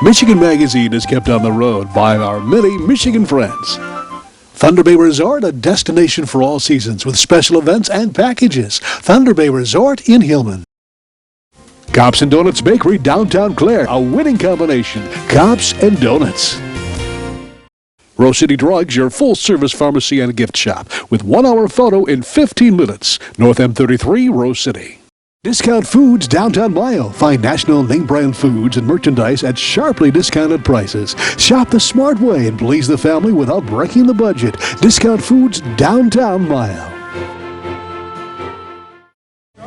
Michigan Magazine is kept on the road by our many Michigan friends. Thunder Bay Resort, a destination for all seasons with special events and packages. Thunder Bay Resort in Hillman. Cops and Donuts Bakery, downtown Clare, a winning combination. Cops and Donuts. Rose City Drugs, your full-service pharmacy and gift shop with 1-hour photo in 15 minutes. North M33, Rose City. Discount Foods, downtown Mile. Find national name brand foods and merchandise at sharply discounted prices. Shop the smart way and please the family without breaking the budget. Discount Foods, downtown Mile.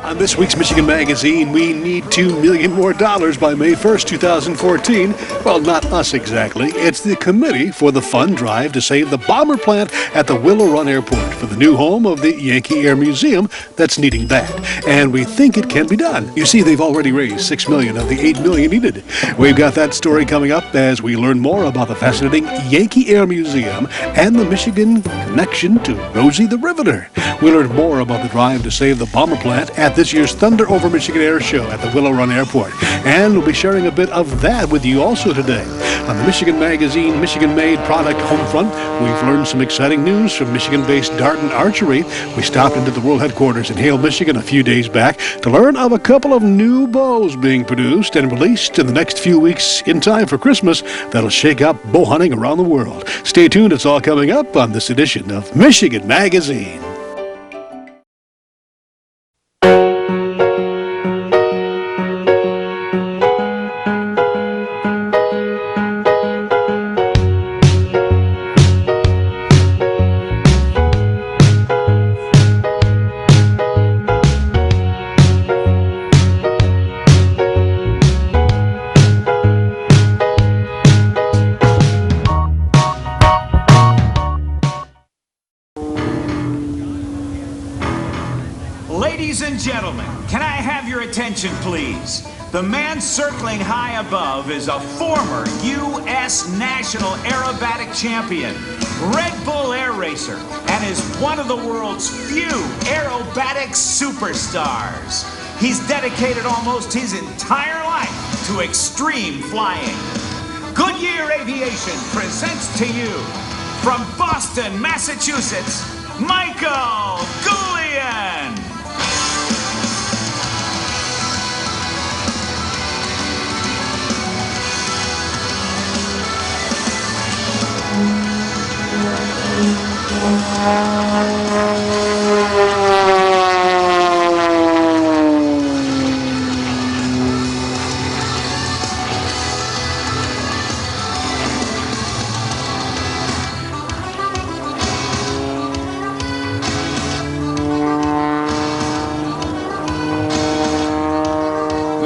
On this week's Michigan Magazine, we need $2 million more by May 1st, 2014. Well, not us exactly. It's the committee for the fund drive to save the bomber plant at the Willow Run Airport for the new home of the Yankee Air Museum that's needing that. And we think it can be done. You see, they've already raised $6 million of the $8 million needed. We've got that story coming up as we learn more about the fascinating Yankee Air Museum and the Michigan connection to Rosie the Riviter. We learn more about the drive to save the bomber plant at this year's Thunder Over Michigan Air Show at the Willow Run Airport. And we'll be sharing a bit of that with you also today. On the Michigan Magazine Michigan-made product Homefront, we've learned some exciting news from Michigan-based Darton Archery. We stopped into the world headquarters in Hale, Michigan a few days back to learn of a couple of new bows being produced and released in the next few weeks in time for Christmas that'll shake up bow hunting around the world. Stay tuned, it's all coming up on this edition of Michigan Magazine. Ladies and gentlemen, can I have your attention, please? The man circling high above is a former U.S. national aerobatic champion, Red Bull air racer, and is one of the world's few aerobatic superstars. He's dedicated almost his entire life to extreme flying. Goodyear Aviation presents to you, from Boston, Massachusetts, Michael Goulian.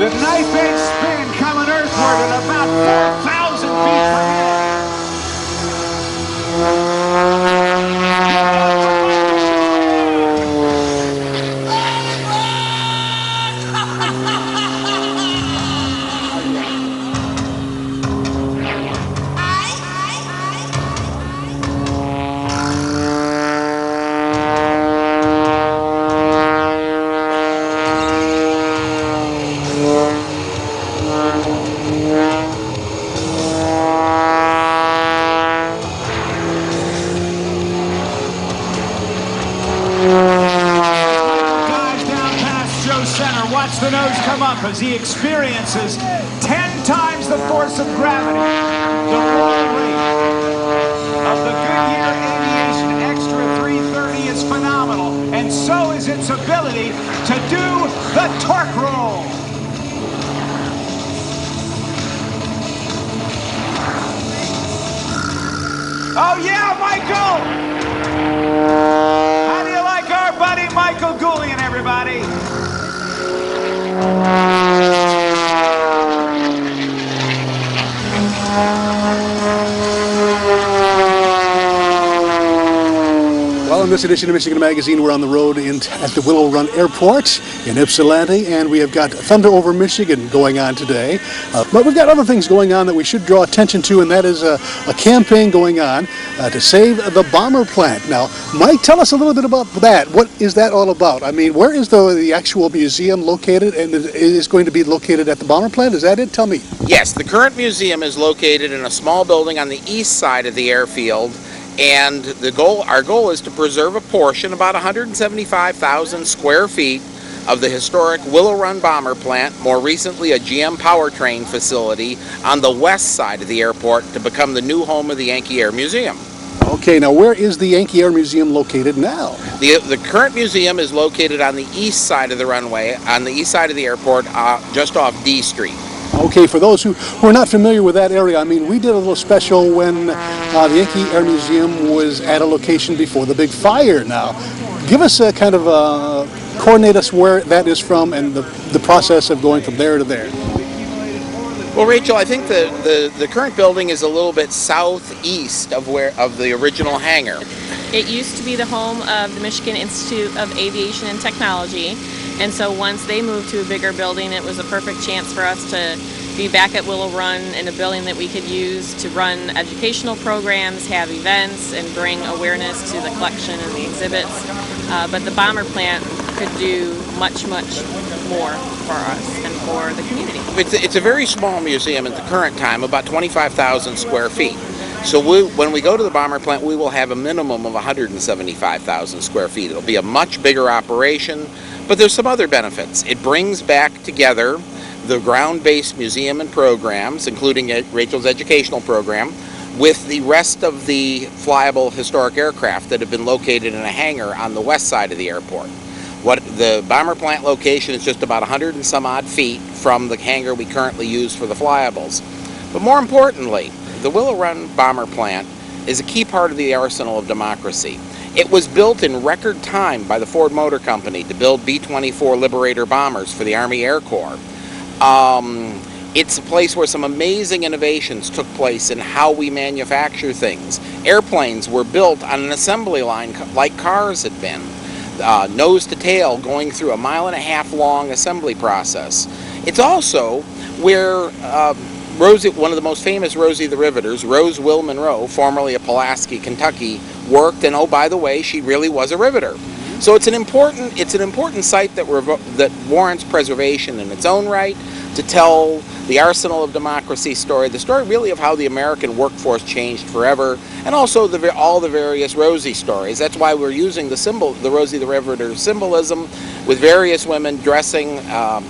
The knife-edge spin coming earthward at about 4,000 feet per minute. Watch the nose come up as he experiences 10 times the force of gravity. The roll rate of the Goodyear Aviation Extra 330 is phenomenal, and so is its ability to do the torque roll. Oh yeah, Michael! How do you like our buddy Michael Goulian, everybody? Well, on this edition of Michigan Magazine. We're on the road at the Willow Run Airport in Ypsilanti, and we have got Thunder Over Michigan going on today. But we've got other things going on that we should draw attention to, and that is a campaign going on to save the bomber plant. Now, Mike, tell us a little bit about that. What is that all about? I mean, where is the actual museum located, and it is going to be located at the bomber plant? Is that it? Tell me. Yes, the current museum is located in a small building on the east side of the airfield. And our goal is to preserve a portion, about 175,000 square feet, of the historic Willow Run bomber plant, more recently a GM powertrain facility, on the west side of the airport to become the new home of the Yankee Air Museum. Okay, now where is the Yankee Air Museum located now? The current museum is located on the east side of the runway, on the east side of the airport, just off D Street. Okay, for those who are not familiar with that area, I mean, we did a little special when the Yankee Air Museum was at a location before the big fire. Now, give us a kind of coordinate us where that is from and the process of going from there to there. Well, Rachel, I think the current building is a little bit southeast of the original hangar. It used to be the home of the Michigan Institute of Aviation and Technology, and so once they moved to a bigger building, it was a perfect chance for us to be back at Willow Run in a building that we could use to run educational programs, have events, and bring awareness to the collection and the exhibits. But the bomber plant could do much, much more for us and for the community. It's a very small museum at the current time, about 25,000 square feet. So when we go to the bomber plant, we will have a minimum of 175,000 square feet. It'll be a much bigger operation, but there's some other benefits. It brings back together the ground-based museum and programs, including Rachel's educational program, with the rest of the flyable historic aircraft that have been located in a hangar on the west side of the airport. The bomber plant location is just about 100 and some odd feet from the hangar we currently use for the flyables. But more importantly, the Willow Run bomber plant is a key part of the arsenal of democracy. It was built in record time by the Ford Motor Company to build B-24 Liberator bombers for the Army Air Corps. It's a place where some amazing innovations took place in how we manufacture things. Airplanes were built on an assembly line like cars had been, nose to tail, going through a 1.5 mile long assembly process. It's also where one of the most famous Rosie the Riviters, Rose Will Monroe, formerly of Pulaski, Kentucky, worked, and oh, by the way, she really was a riveter. So it's an important site that warrants preservation in its own right, to tell the arsenal of democracy story, the story really of how the American workforce changed forever, and also all the various Rosie stories. That's why we're using the Rosie the Riviter symbolism, with various women dressing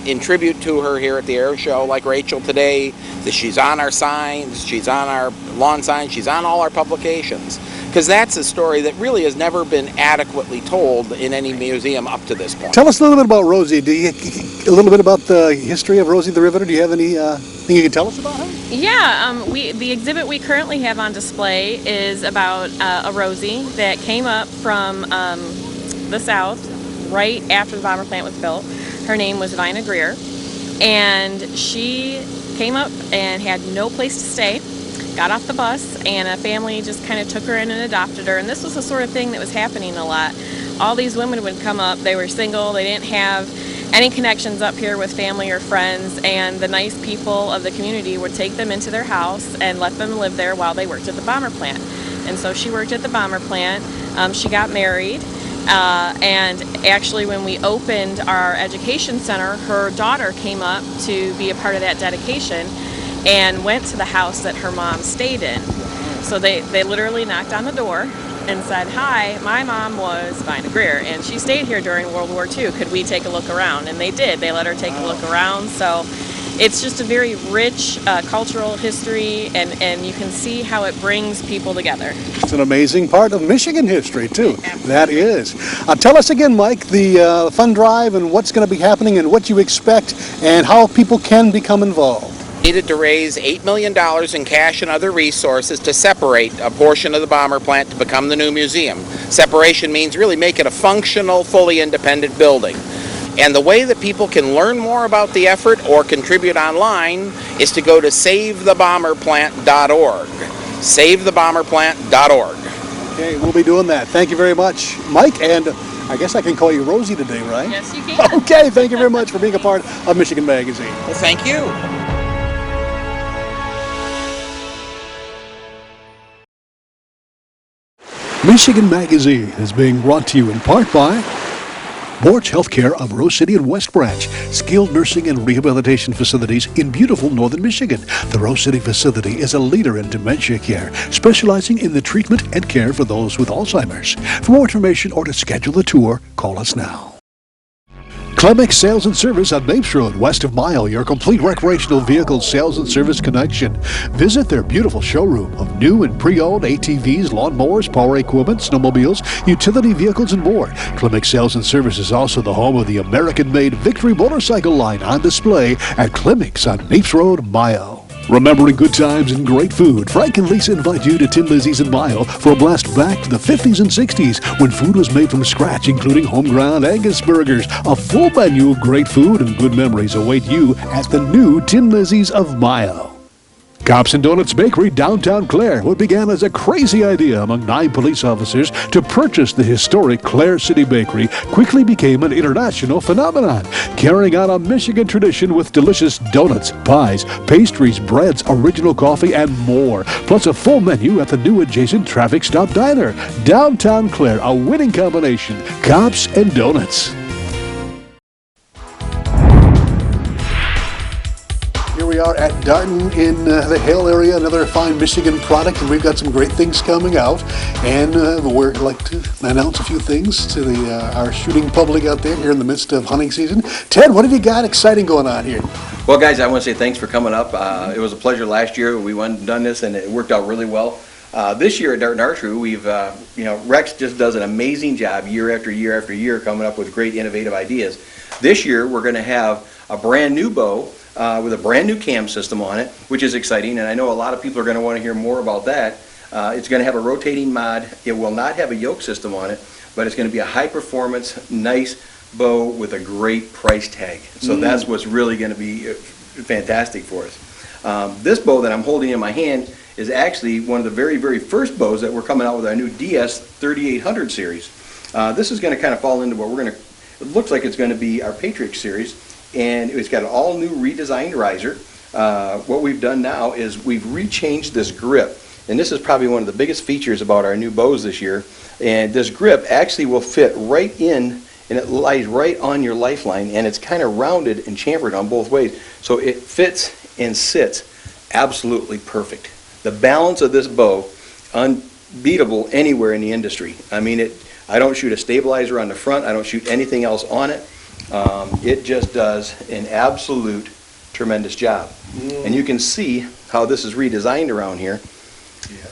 in tribute to her here at the air show, like Rachel today. She's on our signs, she's on our lawn signs, she's on all our publications. Because that's a story that really has never been adequately told in any museum up to this point. Tell us a little bit about Rosie. A little bit about the history of Rosie the Riviter. Do you have any thing you can tell us about her? Yeah, the exhibit we currently have on display is about a Rosie that came up from the South right after the bomber plant was built. Her name was Vina Greer, and she came up and had no place to stay. Got off the bus, and a family just kind of took her in and adopted her. And this was the sort of thing that was happening a lot. All these women would come up, they were single, they didn't have any connections up here with family or friends, and the nice people of the community would take them into their house and let them live there while they worked at the bomber plant. And so she worked at the bomber plant. She got married, and actually when we opened our education center, her daughter came up to be a part of that dedication and went to the house that her mom stayed in. So they literally knocked on the door and said, "Hi, my mom was Vina Greer, and she stayed here during World War II. Could we take a look around?" And they did. They let her take a look around. So it's just a very rich cultural history, and you can see how it brings people together. It's an amazing part of Michigan history, too. That is. Tell us again, Mike, the fund drive and what's going to be happening and what you expect and how people can become involved. Needed to raise $8 million in cash and other resources to separate a portion of the bomber plant to become the new museum. Separation means really make it a functional, fully independent building. And the way that people can learn more about the effort or contribute online is to go to SaveTheBomberPlant.org. SaveTheBomberPlant.org. Okay, we'll be doing that. Thank you very much, Mike, and I guess I can call you Rosie today, right? Yes, you can. Okay, thank you very much for being a part of Michigan Magazine. Well, thank you. Michigan Magazine is being brought to you in part by Borch Healthcare of Rose City and West Branch, skilled nursing and rehabilitation facilities in beautiful northern Michigan. The Rose City facility is a leader in dementia care, specializing in the treatment and care for those with Alzheimer's. For more information or to schedule a tour, call us now. Clemix Sales and Service on Mapes Road, west of Mile, your complete recreational vehicle sales and service connection. Visit their beautiful showroom of new and pre-owned ATVs, lawnmowers, power equipment, snowmobiles, utility vehicles, and more. Clemix Sales and Service is also the home of the American-made Victory motorcycle line on display at Clemix on Mapes Road, Mile. Remembering good times and great food, Frank and Lisa invite you to Tin Lizzie's in Mile for a blast back to the 50s and 60s when food was made from scratch, including home-ground Angus burgers. A full menu of great food and good memories await you at the new Tin Lizzie's of Mile. Cops and Donuts Bakery, downtown Clare. What began as a crazy idea among 9 police officers to purchase the historic Clare City Bakery quickly became an international phenomenon, carrying on a Michigan tradition with delicious donuts, pies, pastries, breads, original coffee, and more. Plus a full menu at the new adjacent Traffic Stop Diner. Downtown Clare, a winning combination. Cops and Donuts. Here we are at Darton in the Hale area, another fine Michigan product, and we've got some great things coming out. And we'd like to announce a few things to our shooting public out there here in the midst of hunting season. Ted, what have you got exciting going on here? Well, guys, I want to say thanks for coming up. It was a pleasure last year. We went and done this, and it worked out really well. This year at Darton Archery, we've, Rex just does an amazing job year after year after year coming up with great innovative ideas. This year, we're going to have a brand new bow with a brand new cam system on it, which is exciting, and I know a lot of people are going to want to hear more about that. It's going to have a rotating mod. It will not have a yoke system on it, but it's going to be a high-performance, nice bow with a great price tag. So that's what's really going to be fantastic for us. This bow that I'm holding in my hand is actually one of the very, very first bows that we're coming out with our new DS 3800 series. This is going to kind of fall into what we're going to, it looks like it's going to be our Patriot series, and it's got an all new redesigned riser. What we've done now is we've rechanged this grip, and this is probably one of the biggest features about our new bows this year. And this grip actually will fit right in, and it lies right on your lifeline, and it's kind of rounded and chamfered on both ways, so it fits and sits absolutely perfect. The balance of this bow, unbeatable anywhere in the industry. I mean, I don't shoot a stabilizer on the front, I don't shoot anything else on it. It just does an absolute tremendous job. And you can see how this is redesigned around here. Yeah,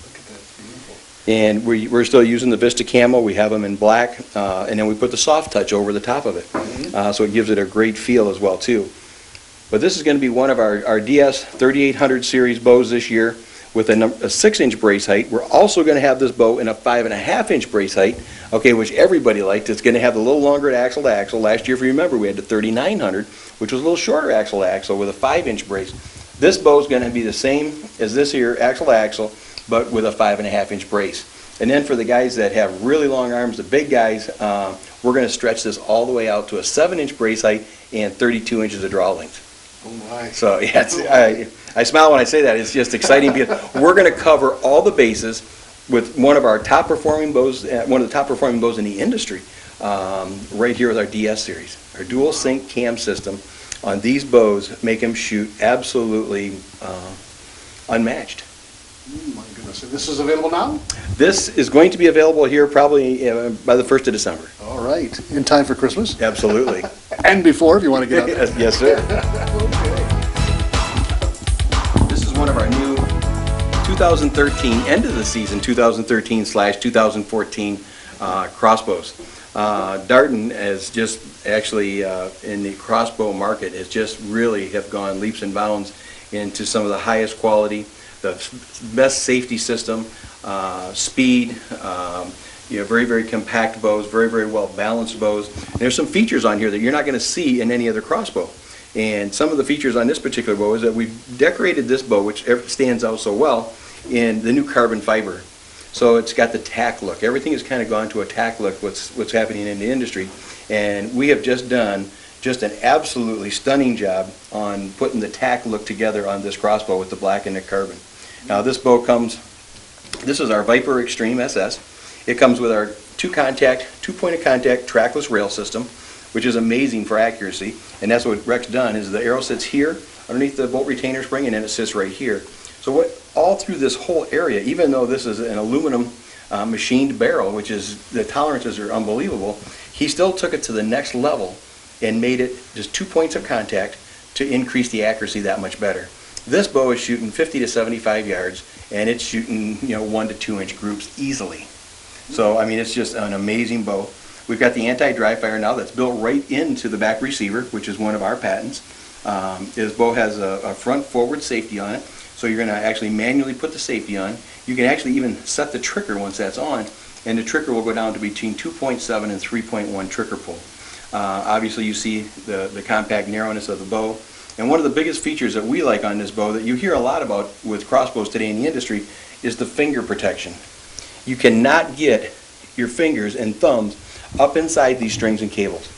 look at that, beautiful. And we're still using the Vista Camo. We have them in black, and then we put the soft touch over the top of it. So it gives it a great feel as well too. But this is going to be one of our DS 3800 series bows this year with a 6-inch brace height. We're also going to have this bow in a 5.5-inch brace height, okay, which everybody liked. It's going to have a little longer axle to axle. Last year, if you remember, we had the 3900, which was a little shorter axle to axle with a 5-inch brace. This bow is going to be the same as this here, axle to axle, but with a 5.5-inch brace. And then for the guys that have really long arms, the big guys, we're going to stretch this all the way out to a 7-inch brace height and 32 inches of draw length. Oh my. So yeah, I smile when I say that. It's just exciting because we're going to cover all the bases with one of our top performing bows, one of the top performing bows in the industry, right here with our DS series. Our dual sync cam system on these bows make them shoot absolutely unmatched. My goodness. And this is available now? This is going to be available here probably by the 1st of December. All right. In time for Christmas? Absolutely. And before, if you want to get out there. Yes, sir. Okay. This is one of our new 2013, end of the season 2013/2014 crossbows. Darton has just actually, in the crossbow market, has just really have gone leaps and bounds into some of the highest quality, the best safety system, speed, very, very compact bows, very, very well balanced bows. And there's some features on here that you're not going to see in any other crossbow. And some of the features on this particular bow is that we've decorated this bow, which stands out so well, in the new carbon fiber. So it's got the tack look. Everything has kind of gone to a tack look, what's happening in the industry. And we have just done just an absolutely stunning job on putting the tack look together on this crossbow with the black and the carbon. Now this bow comes, this is our Viper Extreme SS. It comes with our two-point of contact trackless rail system, which is amazing for accuracy. And that's what Rex's done, is the arrow sits here underneath the bolt retainer spring, and then it sits right here. So all through this whole area, even though this is an aluminum machined barrel, which is, the tolerances are unbelievable, he still took it to the next level and made it just 2 points of contact to increase the accuracy that much better. This bow is shooting 50 to 75 yards, and it's shooting 1 to 2 inch groups easily. So I mean, it's just an amazing bow. We've got the anti-dry fire now that's built right into the back receiver, which is one of our patents. This bow has a front forward safety on it, so you're going to actually manually put the safety on. You can actually even set the trigger once that's on, and the trigger will go down to between 2.7 and 3.1 trigger pull. Obviously you see the compact narrowness of the bow. And one of the biggest features that we like on this bow that you hear a lot about with crossbows today in the industry is the finger protection. You cannot get your fingers and thumbs up inside these strings and cables.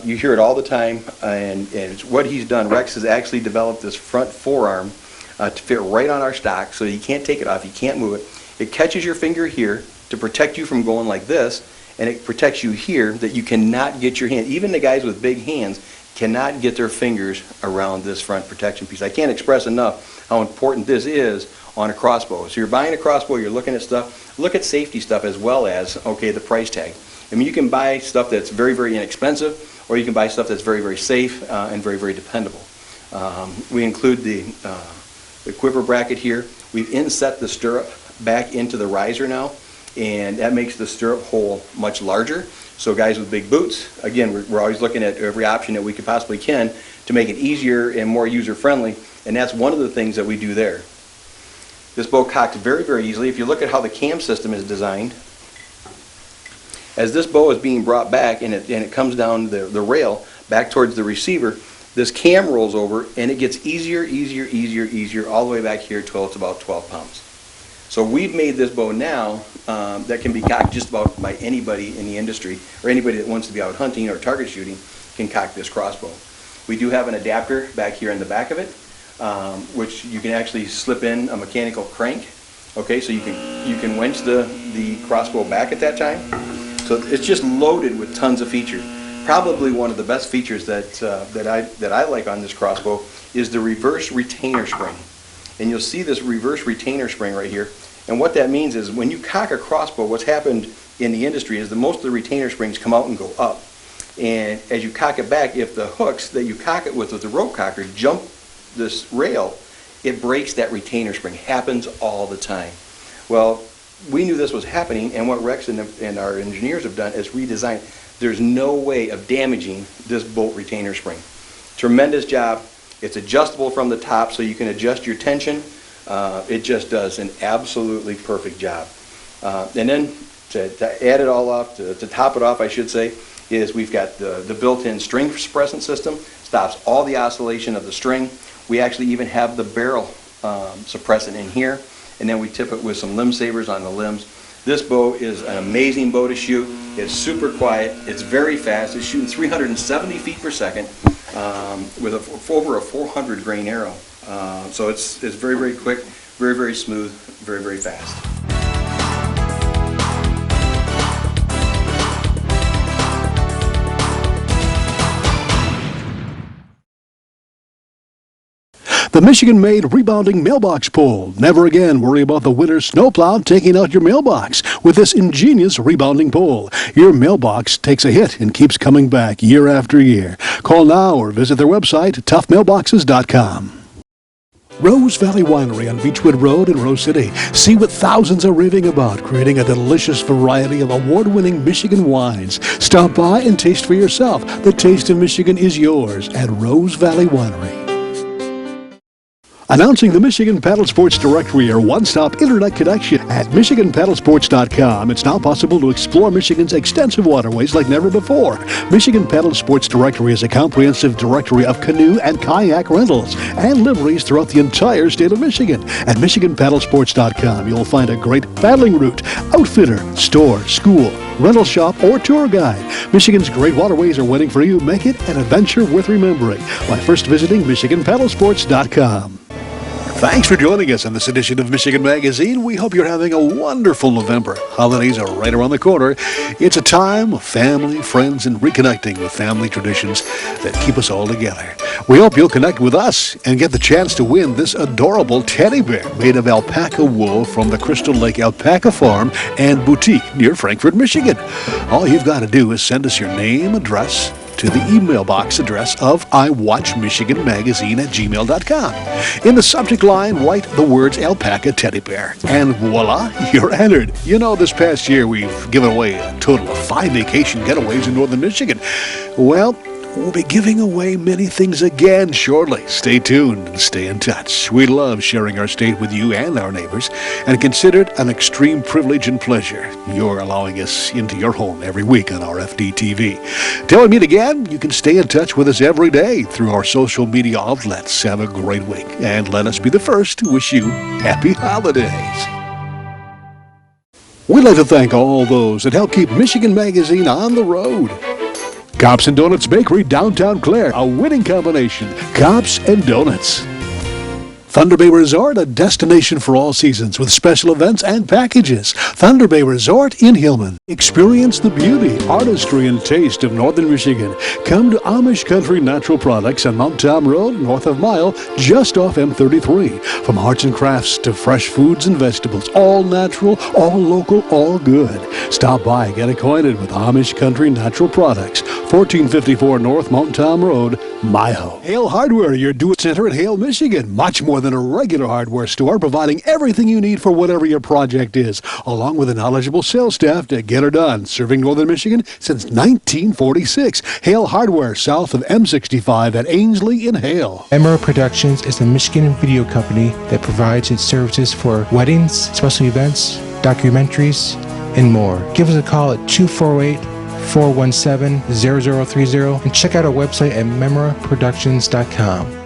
You hear it all the time, and it's what he's done. Rex has actually developed this front forearm to fit right on our stock, so you can't take it off, you can't move it. It catches your finger here to protect you from going like this, and it protects you here that you cannot get your hand. Even the guys with big hands cannot get their fingers around this front protection piece. I can't express enough how important this is on a crossbow. So you're buying a crossbow, you're looking at stuff, look at safety stuff as well as, okay, the price tag. I mean, you can buy stuff that's very, very inexpensive, or you can buy stuff that's very, very safe and very, very dependable. We include the quiver bracket here. We've inset the stirrup back into the riser now, and that makes the stirrup hole much larger. So guys with big boots, again, we're always looking at every option that we could possibly can to make it easier and more user-friendly, and that's one of the things that we do there. This bow cocks very, very easily. If you look at how the cam system is designed, as this bow is being brought back and it comes down the rail back towards the receiver, this cam rolls over and it gets easier all the way back here till it's about 12 pounds. So we've made this bow now that can be cocked just about by anybody in the industry, or anybody that wants to be out hunting or target shooting can cock this crossbow. We do have an adapter back here in the back of it, which you can actually slip in a mechanical crank. Okay, so you can winch the crossbow back at that time. So it's just loaded with tons of features. Probably one of the best features that I like on this crossbow is the reverse retainer spring. And you'll see this reverse retainer spring right here. And what that means is when you cock a crossbow, what's happened in the industry is that most of the retainer springs come out and go up. And as you cock it back, if the hooks that you cock it with the rope cocker jump this rail, it breaks that retainer spring. Happens all the time. Well, we knew this was happening, and what Rex and our engineers have done is redesign. There's no way of damaging this bolt retainer spring. Tremendous job. It's adjustable from the top, so you can adjust your tension. It just does an absolutely perfect job. And then to add it all off, to top it off, I should say, is we've got the built-in string suppressant system. Stops all the oscillation of the string. We actually even have the barrel suppressant in here, and then we tip it with some limb savers on the limbs. This bow is an amazing bow to shoot. It's super quiet. It's very fast. It's shooting 370 feet per second with over a 400 grain arrow. So it's very, very quick, very, very smooth, very, very fast. The Michigan-made rebounding mailbox pull. Never again worry about the winter snowplow taking out your mailbox with this ingenious rebounding pull. Your mailbox takes a hit and keeps coming back year after year. Call now or visit their website, toughmailboxes.com. Rose Valley Winery on Beechwood Road in Rose City. See what thousands are raving about, creating a delicious variety of award-winning Michigan wines. Stop by and taste for yourself. The taste of Michigan is yours at Rose Valley Winery. Announcing the Michigan Paddle Sports Directory, your one-stop internet connection. At MichiganPaddlesports.com, it's now possible to explore Michigan's extensive waterways like never before. Michigan Paddle Sports Directory is a comprehensive directory of canoe and kayak rentals and liveries throughout the entire state of Michigan. At MichiganPaddlesports.com, you'll find a great paddling route, outfitter, store, school, rental shop, or tour guide. Michigan's great waterways are waiting for you. Make it an adventure worth remembering by first visiting MichiganPaddlesports.com. Thanks for joining us on this edition of Michigan Magazine. We hope you're having a wonderful November. Holidays are right around the corner. It's a time of family, friends, and reconnecting with family traditions that keep us all together. We hope you'll connect with us and get the chance to win this adorable teddy bear made of alpaca wool from the Crystal Lake Alpaca Farm and Boutique near Frankfort, Michigan. All you've got to do is send us your name, address, to the email box address of iwatchmichiganmagazine@gmail.com. In the subject line, write the words alpaca teddy bear, and voila, you're entered. You know, this past year we've given away a total of 5 vacation getaways in northern Michigan. Well, we'll be giving away many things again shortly. Stay tuned and stay in touch. We love sharing our state with you and our neighbors, and consider it an extreme privilege and pleasure you're allowing us into your home every week on our FDTV. Till we meet again, you can stay in touch with us every day through our social media outlets. Have a great week, and let us be the first to wish you happy holidays. We'd like to thank all those that help keep Michigan Magazine on the road. Cops and Donuts Bakery, downtown Clare, a winning combination. Cops and Donuts. Thunder Bay Resort, a destination for all seasons with special events and packages. Thunder Bay Resort in Hillman. Experience the beauty, artistry, and taste of northern Michigan. Come to Amish Country Natural Products on Mount Tom Road, north of Mile, just off M33. From arts and crafts to fresh foods and vegetables, all natural, all local, all good. Stop by, get acquainted with Amish Country Natural Products, 1454 North Mount Tom Road, Mile. Hale Hardware, your do-it center at Hale, Michigan. Much more than a regular hardware store, providing everything you need for whatever your project is, along with a knowledgeable sales staff to get her done. Serving northern Michigan since 1946. Hale Hardware, south of M65 at Ainsley in Hale. Memra Productions is a Michigan video company that provides its services for weddings, special events, documentaries, and more. Give us a call at 248-417-0030 and check out our website at memraproductions.com.